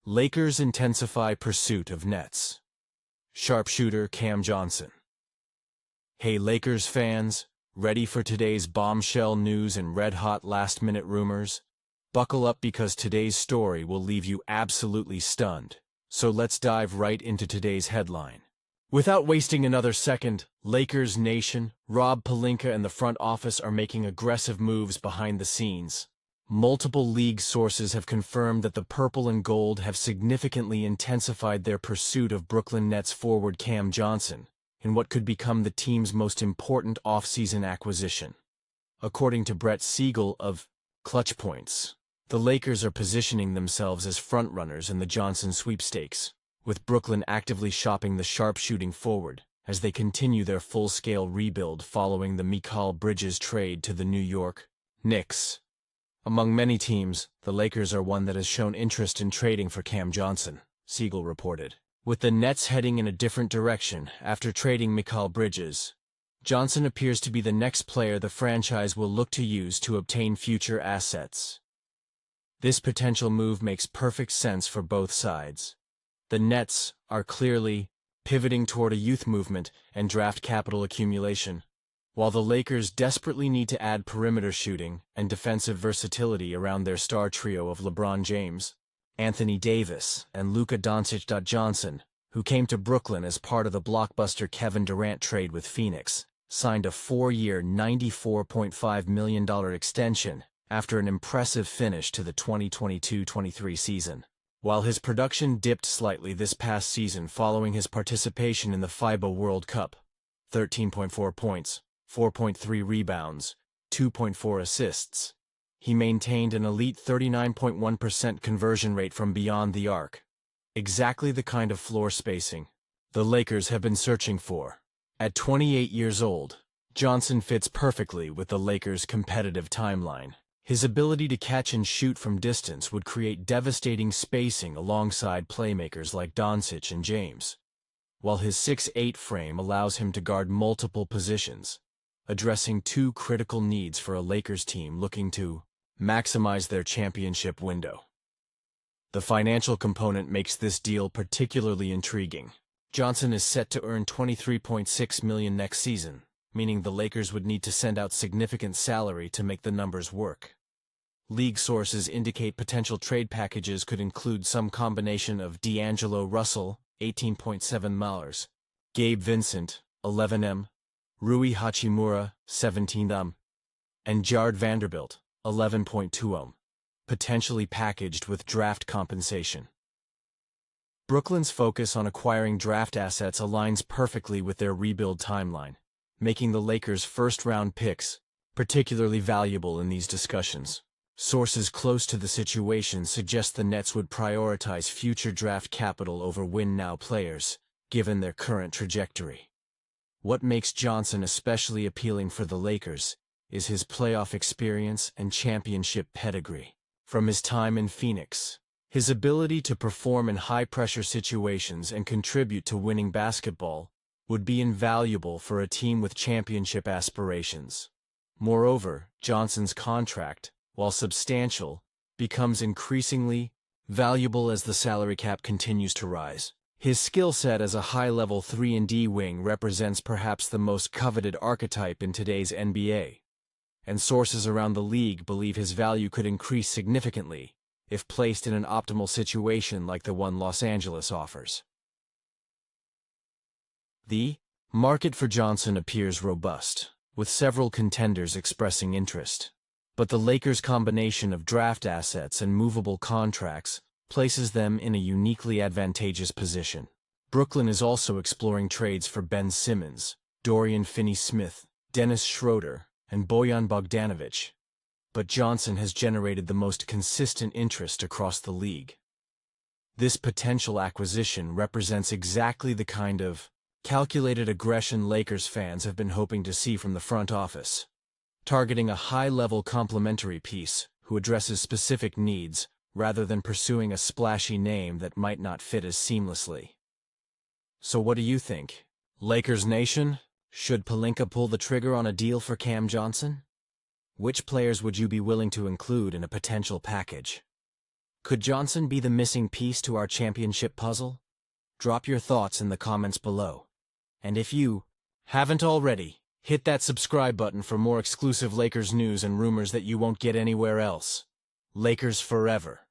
Lakers intensify pursuit of Nets. Sharpshooter Cam Johnson. Hey Lakers fans, ready for today's bombshell news and red-hot last-minute rumors? Buckle up because today's story will leave you absolutely stunned. So let's dive right into today's headline. Without wasting another second, Lakers Nation, Rob Pelinka and the front office are making aggressive moves behind the scenes. Multiple league sources have confirmed that the purple and gold have significantly intensified their pursuit of Brooklyn Nets forward Cam Johnson in what could become the team's most important offseason acquisition. According to Brett Siegel of Clutch Points, the Lakers are positioning themselves as frontrunners in the Johnson sweepstakes, with Brooklyn actively shopping the sharpshooting forward as they continue their full-scale rebuild following the Mikal Bridges trade to the New York Knicks. Among many teams, the Lakers are one that has shown interest in trading for Cam Johnson, Siegel reported. With the Nets heading in a different direction after trading Mikal Bridges, Johnson appears to be the next player the franchise will look to use to obtain future assets. This potential move makes perfect sense for both sides. The Nets are clearly pivoting toward a youth movement and draft capital accumulation, while the Lakers desperately need to add perimeter shooting and defensive versatility around their star trio of LeBron James, Anthony Davis, and Luka Doncic. Johnson, who came to Brooklyn as part of the blockbuster Kevin Durant trade with Phoenix, signed a 4-year $94.5 million extension after an impressive finish to the 2022-23 season. While his production dipped slightly this past season following his participation in the FIBA World Cup, 13.4 points, 4.3 rebounds, 2.4 assists, he maintained an elite 39.1% conversion rate from beyond the arc. Exactly the kind of floor spacing the Lakers have been searching for. At 28 years old, Johnson fits perfectly with the Lakers' competitive timeline. His ability to catch and shoot from distance would create devastating spacing alongside playmakers like Doncic and James, while his 6'8" frame allows him to guard multiple positions, addressing two critical needs for a Lakers team looking to maximize their championship window. The financial component makes this deal particularly intriguing. Johnson is set to earn $23.6 million next season, meaning the Lakers would need to send out significant salary to make the numbers work. League sources indicate potential trade packages could include some combination of D'Angelo Russell, $18.7 million, Gabe Vincent, $11 million, Rui Hachimura, $17 million, and Jared Vanderbilt, $11.2 million, potentially packaged with draft compensation. Brooklyn's focus on acquiring draft assets aligns perfectly with their rebuild timeline, making the Lakers' first-round picks particularly valuable in these discussions. Sources close to the situation suggest the Nets would prioritize future draft capital over win-now players, given their current trajectory. What makes Johnson especially appealing for the Lakers is his playoff experience and championship pedigree. From his time in Phoenix, his ability to perform in high-pressure situations and contribute to winning basketball would be invaluable for a team with championship aspirations. Moreover, Johnson's contract, while substantial, becomes increasingly valuable as the salary cap continues to rise. His skill set as a high-level 3-and-D wing represents perhaps the most coveted archetype in today's NBA, and sources around the league believe his value could increase significantly if placed in an optimal situation like the one Los Angeles offers. The market for Johnson appears robust, with several contenders expressing interest. But the Lakers' combination of draft assets and movable contracts places them in a uniquely advantageous position. Brooklyn is also exploring trades for Ben Simmons, Dorian Finney-Smith, Dennis Schroeder, and Bojan Bogdanovic, but Johnson has generated the most consistent interest across the league. This potential acquisition represents exactly the kind of calculated aggression Lakers fans have been hoping to see from the front office, targeting a high-level complementary piece who addresses specific needs rather than pursuing a splashy name that might not fit as seamlessly. So what do you think? Lakers Nation, should Pelinka pull the trigger on a deal for Cam Johnson? Which players would you be willing to include in a potential package? Could Johnson be the missing piece to our championship puzzle? Drop your thoughts in the comments below. And if you haven't already, hit that subscribe button for more exclusive Lakers news and rumors that you won't get anywhere else. Lakers forever.